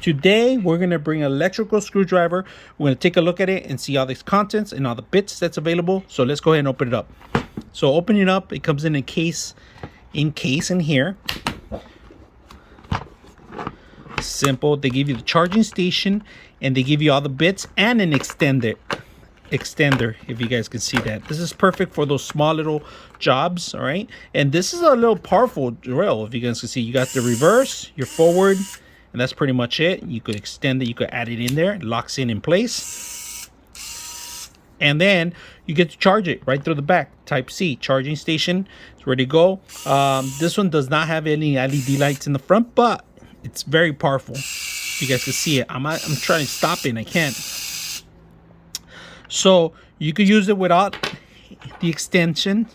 Today, we're going to bring an electrical screwdriver. We're going to take a look at it and see all these contents and all the bits that's available. So let's go ahead and open it up. So open it up. It comes in a case in here. Simple. They give you the charging station and they give you all the bits and an extender, if you guys can see that. This is perfect for those small little jobs. All right, and this is a little powerful drill. If you guys can see, you got the reverse, your forward, and that's pretty much it. You could extend it, you could add it in there. It locks in place, and then you get to charge it right through the back. Type C charging station. It's ready to go. This one does not have any LED lights in the front, but it's very powerful. You guys can see it. I'm trying to stop it and I can't. So you could use it without the extension,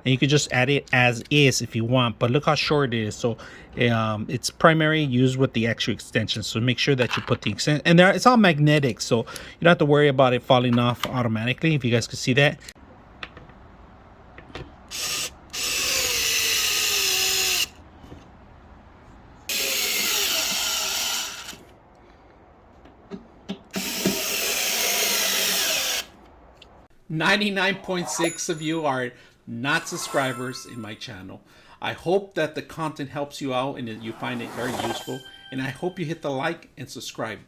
and you could just add it as is if you want. But look how short it is. So it's primary used with the extra extension. So make sure that you put the extension. And it's all magnetic, so you don't have to worry about it falling off automatically. If you guys can see that. .6 of you are not subscribers in my channel. I hope that the content helps you out and that you find it very useful, and I hope you hit the like and subscribe.